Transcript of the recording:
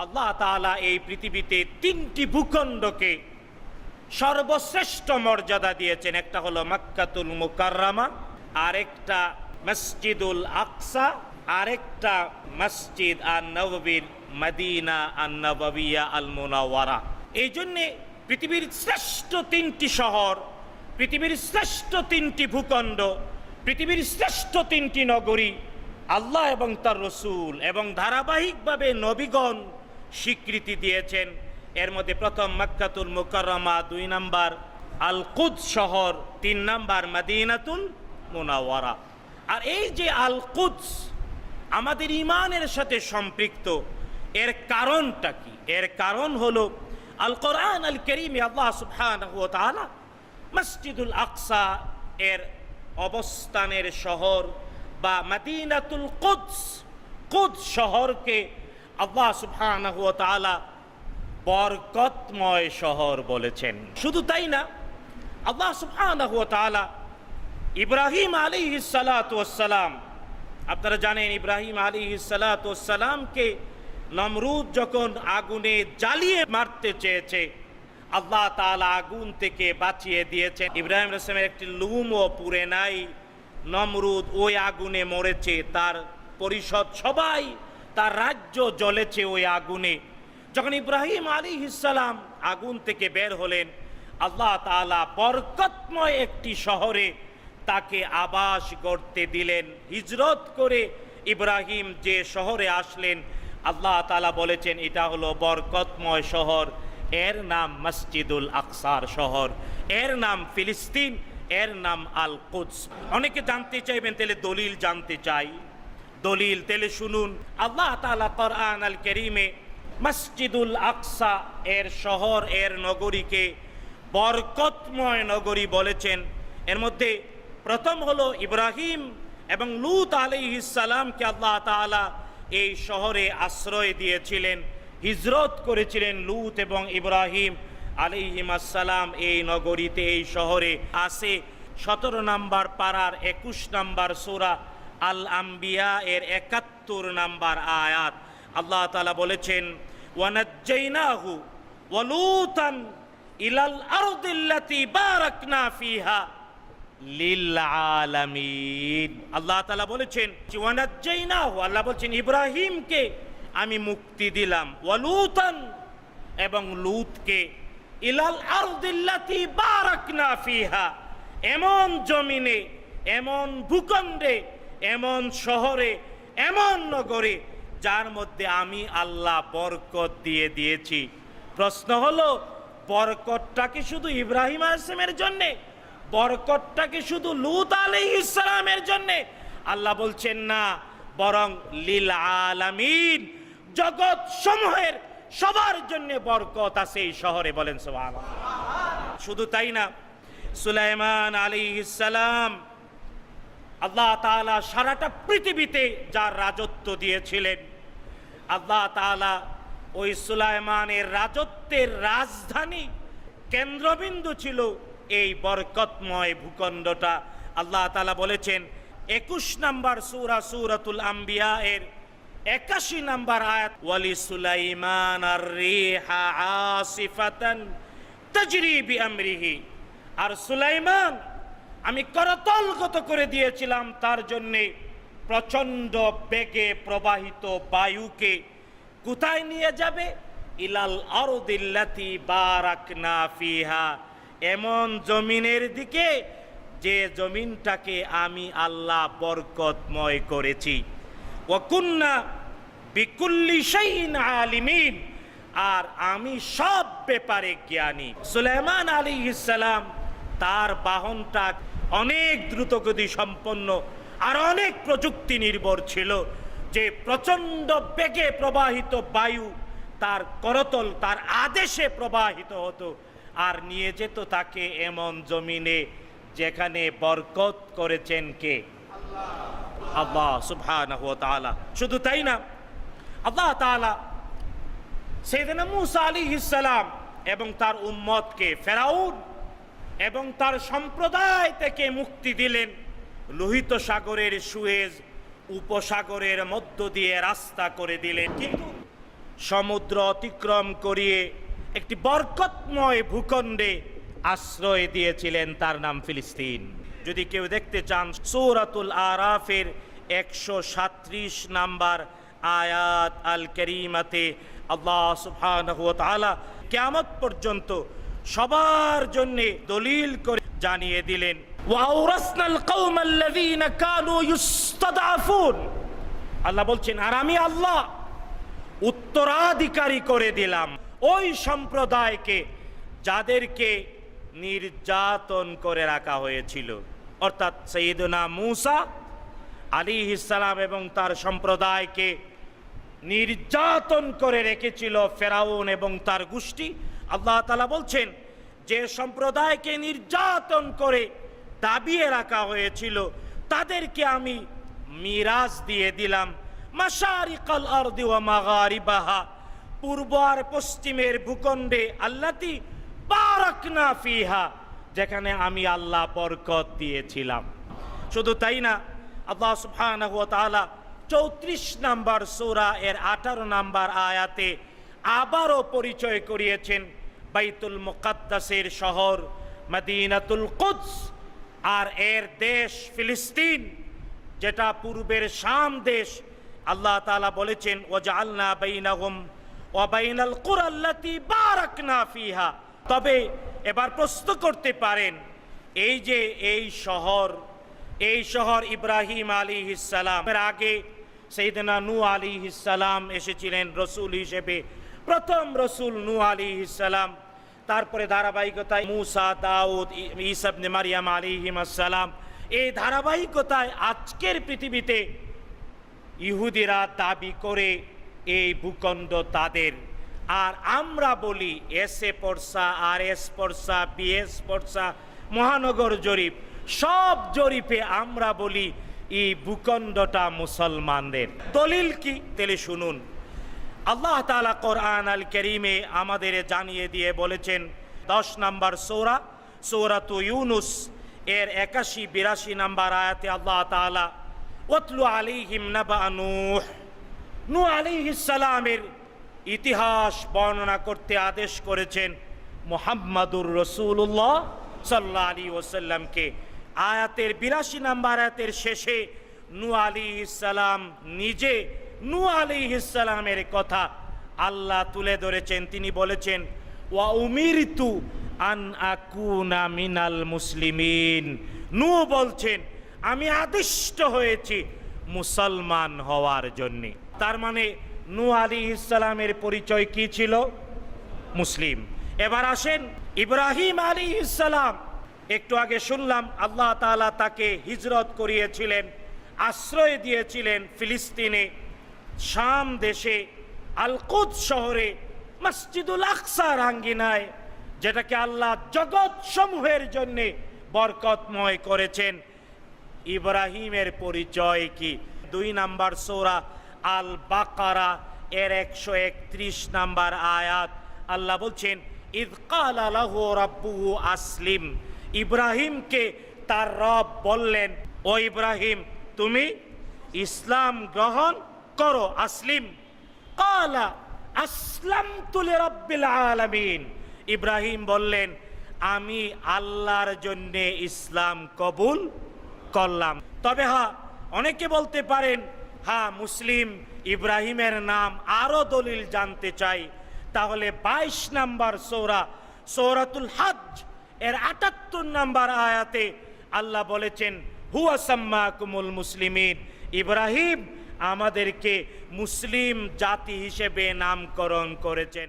আল্লাহ তাআলা এই পৃথিবীতে তিনটি ভূখণ্ডকে সর্বশ্রেষ্ঠ মর্যাদা দিয়েছেন। একটা হলো মক্কাতুল মুকাররমা, আরেকটা মসজিদুল আকসা, আরেকটা মসজিদ আন-নববীর মদিনা আন-নববিয়া আল মুনাওয়ারা। এই জন্যে পৃথিবীর শ্রেষ্ঠ তিনটি শহর, পৃথিবীর শ্রেষ্ঠ তিনটি ভূখণ্ড, পৃথিবীর শ্রেষ্ঠ তিনটি নগরী আল্লাহ এবং তার রসুল এবং ধারাবাহিকভাবে নবীগণ স্বীকৃতি দিয়েছেন। এর মধ্যে প্রথম মক্কাতুল মুকাররমা, 2 নাম্বার আল কুদস শহর, 3 নাম্বার মদিনাতুল মুনাওয়ারা। আর এই যে আল কুদস আমাদের ঈমানের সাথে সম্পৃক্ত, এর কারণটা কি? এর কারণ হলো আল কোরআন আল কারীমে আল্লাহ সুবহানাহু ওয়া তাআলা মসজিদুল আকসা এর অবস্থানের শহর বা মদিনাতুল কুদস, কুদস শহরকে আল্লাহ সুবহানাহু ওয়া তাআলা বরকতময় শহর বলেছেন। শুধু তাই না, আল্লাহ সুবহানাহু ওয়া তাআলা ইব্রাহিম আলাইহিস সালাতু ওয়াস সালাম, আপনারা জানেন ইব্রাহিম আলাইহিস সালাতু ওয়াস সালামকে নমরুদ যখন আগুনে জ্বালিয়ে মারতে চেয়েছে, আল্লাহ তাআলা আগুন থেকে বাঁচিয়ে দিয়েছেন। ইব্রাহিম আলাইহিস সালামের একটি লুমও পুড়ে নাই, নমরুদ ওই আগুনে মরেছে, তার পরিষদ সবাই, তার রাজ্য জ্বলেছে ওই আগুনে। যখন ইব্রাহিম আলাইহিস সালাম আগুন থেকে বের হলেন, আল্লাহ তাআলা বরকতময় একটি শহরে তাকে আবাস গড়তে দিলেন। হিজরত করে ইব্রাহিম যে শহরে আসলেন, আল্লাহ তাআলা বলেছেন এটা হলো বরকতময় শহর, এর নাম মসজিদুল আকসার শহর, এর নাম ফিলিস্তিন, এর নাম আল কুদস। অনেকে জানতে চাইবেন, তাহলে দলিল জানতে চাই, দলিল তাহলে শুনুন। আল্লাহ তাআলা কোরআন আল কারীমে মসজিদুল আকসা এর শহর, এর নগরীকে বরকতময় নগরী বলেছেন। এর মধ্যে প্রথম হলো ইব্রাহিম এবং লূত আলাইহিস সালামকে আল্লাহ তাআলা এই শহরে আশ্রয় দিয়েছিলেন, হিজরত করেছিলেন লূত এবং ইব্রাহিম আলাইহিমাস সালাম এই নগরীতে, এই শহরে আছে। 17 নম্বর পারার 21 নম্বর সূরা আল আম্বিয়া এর 71 নম্বর আয়াত আল্লাহ তাআলা বলেছেন, ওয়ানাজ্জাইনাহু ওয়া লূতান ইলাল আরদিল্লাতী বারাকনা ফিহা লিল আলামিন। আল্লাহ তাআলা বলেছেন ওয়ানাজ্জাইনাহু, আল্লাহ বলছেন ইব্রাহিমকে আমি মুক্তি দিলাম, ওয়া লূতান এবং লূতকে, ইলাল আরদিল্লাতী বারাকনা ফিহা এমন জমিনে, এমন ভূখণ্ডে, এমন শহরে, এমন নগরে যার মধ্যে আমি আল্লাহ বরকত দিয়ে দিয়েছি। প্রশ্ন হলো, বরকতটা কি শুধু ইব্রাহিম আলাইহিস সালামের জন্যে? বরকতটা কি শুধু লূত আলাইহিস সালামের জন্যে? আল্লাহ বলছেন না, বরং লিল আলামিন, জগৎ সমূহের সবার জন্য বরকত আছে এই শহরে। বলেন সুবহানাল্লাহ। শুধু তাই না, সুলাইমান আলাইহিস সালাম আল্লাহ তাআলা সারাটা পৃথিবীতে যার রাজত্ব দিয়েছিলেন, আল্লাহ তাআলা ওই সুলাইমানের রাজত্বের রাজধানী, কেন্দ্রবিন্দু ছিল এই বরকতময় ভূখণ্ডটা। আল্লাহ তাআলা বলেছেন 21 নম্বর সূরা সূরাতুল আম্বিয়া এর 81 নম্বর আয়াত, ওয়ালি সুলাইমান আর-রিহা আসিফাতান তাজরি বিআমরিহি, আর সুলাইমান আমি করতলগত করে দিয়েছিলাম তার জন্যে প্রচণ্ড বেগে প্রবাহিত বায়ুকে। কোথায় নিয়ে যাবে? ইলাল আরদিল্লাতী বারাকনা ফিহা, এমন জমিনের দিকে যে জমিনটাকে আমি আল্লাহ বরকতময় করেছি। ওয়া কুন্না বিকুল্লি শাইইন আলিমিন, আর আমি সব ব্যাপারে জ্ঞানী। সুলাইমান আলাইহিস সালাম তার বাহনটা অনেক দ্রুতগতি সম্পন্ন আর অনেক প্রযুক্তি নির্ভর ছিল, যে প্রচণ্ড বেগে প্রবাহিত বায়ু তার করতল, তার আদেশে প্রবাহিত হতো আর নিয়ে যেত তাকে এমন জমিনে যেখানে বরকত করেছেন কে? আল্লাহ সুবহানাহু ওয়া তাআলা। শুধু তাই না, আল্লাহ তাআলা সাইয়েদনা মূসা আলাইহিস সালাম এবং তার উম্মতকে ফেরাউন এবং তার সম্প্রদায় থেকে মুক্তি দিলেন। লোহিত সাগরের সুয়েজ উপসাগরের মধ্য দিয়ে রাস্তা করে দিলেন। কিন্তু সমুদ্র অতিক্রম করিয়ে একটি বরকতময় ভূখণ্ডে আশ্রয় দিয়েছিলেন, তার নাম ফিলিস্তিন। যদি কেউ দেখতে চান, সূরাতুল আরাফের 137 নাম্বার আয়াত আল কারীমাতে আল্লাহ সুবহানাহু ওয়া তাআলা কিয়ামত পর্যন্ত সবার জন্য দলিল করে জানিয়ে দিলেন, ওয়া আওরাসনাল কওমাল্লাযীনা কানু ইউস্তাদআফুন। আল্লাহ বলছেন, আর আমি আল্লাহ উত্তরাধিকারী করে দিলাম ওই সম্প্রদায়কে যাদেরকে নির্যাতন করে রাখা হয়েছিল, অর্থাৎ সাইয়েদনা মূসা আলাইহিস সালাম এবং তার সম্প্রদায়কে নির্যাতন করে রেখেছিল ফেরাউন এবং তার গোষ্ঠী। আল্লাহ তাআলা বলছেন, যে সম্প্রদায়কে নির্যাতন করে দাবিয়ে রাখা হয়েছিল তাদেরকে আমি মিরাজ দিয়ে দিলাম মাশারিকাল আরদি ওয়া মাগারিবাহা, পূর্ব আর পশ্চিমের ভূখণ্ডে, আল্লাতী বারাকনা ফিহা, যেখানে আমি আল্লাহ বরকত দিয়েছিলাম। শুধু তাই না, আল্লাহ সুবহানাহু ওয়া তাআলা 34 নাম্বার সূরা এর 18 নাম্বার আয়াতে আবারও পরিচয় করিয়েছেন বাইতুল মুকাদ্দাসের শহর মদিনাতুল কুদস আর এর দেশ ফিলিস্তিন, যেটা পূর্বের শাম দেশ। আল্লাহ তাআলা বলেছেন, ওয়াজআলনা বাইনাহুম ওয়া বাইনাল কুরা আল্লাতী বারাকনা ফিহা। তবে এবার প্রশ্ন করতে পারেন, এই যে এই শহর ইব্রাহিম আলাইহিস সালামের আগে সাইয়েদনা নূহ আলাইহিস সালাম এসেছিলেন রসুল হিসেবে, প্রথম রসুল নূহ আলাইহিস সালাম, তারপরে ধারাবাহিকতায় মূসা, দাউদ, ঈসা ইবনে মারইয়াম আলাইহিস সালাম। এই ধারাবাহিকতায় আজকের পৃথিবীতে ইহুদিরা দাবি করে এই ভূখণ্ড তাদের, আর আমরা বলি এসএ পড়সা, আর এস পড়সা, বিএস পড়সা, মহানগর জরিপ, সব জরিপে আমরা বলি এই ভূখণ্ডটা মুসলমানদের। দলিল কি? তাহলে শুনুন, আল্লাহ তাআলা কোরআন আল কারীমে আমাদের জানিয়ে দিয়ে বলেছেন, 10 নাম্বার সূরা সূরাতু ইউনুস এর 81-82 নাম্বার আয়াতে আল্লাহ তাআলা ওয়াতলু আলাইহিম নাবা নূহ আলাইহিস সালামের ইতিহাস বর্ণনা করতে আদেশ করেছেন মুহাম্মাদুর রাসূলুল্লাহ সাল্লাল্লাহু আলাইহি ওয়াসাল্লামকে। আয়াতের 82 নাম্বার আয়াতের শেষে নূহ আলাইহিস সালাম নিজে নূহ আলাইহিস সালামের কথা আল্লাহ তুলে ধরেছেন। তিনি বলেছেন, ওয়া উমিরতু আন আকুনা মিনাল মুসলিমিন। নূহ বলছেন, আমি আদিষ্ট হয়েছি মুসলমান হওয়ার জন্য। তার মানে নূহ আলাইহিস সালামের পরিচয় কি ছিল? মুসলিম। এবার আসেন ইব্রাহিম আলাইহিস সালাম, একটু আগে শুনলাম আল্লাহ তাআলা তাকে হিজরত করিয়েছিলেন, আশ্রয় দিয়েছিলেন ফিলিস্তিনে, শাম দেশে, আল কুদস শহরে, মসজিদুল আকসার আঙ্গিনায়, যেটাকে আল্লাহ জগৎ সমূহের জন্য বরকতময় করেছেন। ইব্রাহিমের পরিচয় কি? 2 নাম্বার সূরা আল বাকারা এর 131 নাম্বার আয়াত আল্লাহ বলছেন, ইয ক্বালা লাহু রাব্বুহু আসলিম। ইব্রাহিমকে তার রব বললেন, ও ইব্রাহিম তুমি ইসলাম গ্রহণ করো, আসলিম। ক্বালা আসলামতু লিরাব্বিল আলামিন। ইব্রাহিম বললেন, আমি আল্লাহর জন্য ইসলাম কবুল করলাম। তবে হ্যাঁ, অনেকে বলতে পারেন, হ্যাঁ মুসলিম ইব্রাহিমের নাম, আরো দলিল জানতে চাই। তাহলে 22 নাম্বার সূরা সূরাতুল হজ এর 78 নাম্বার আয়াতে আল্লাহ বলেছেন, হুয়া সাম্মাকুমুল মুসলিমিন। ইব্রাহিম আমাদেরকে মুসলিম জাতি হিসেবে নামকরণ করেছেন।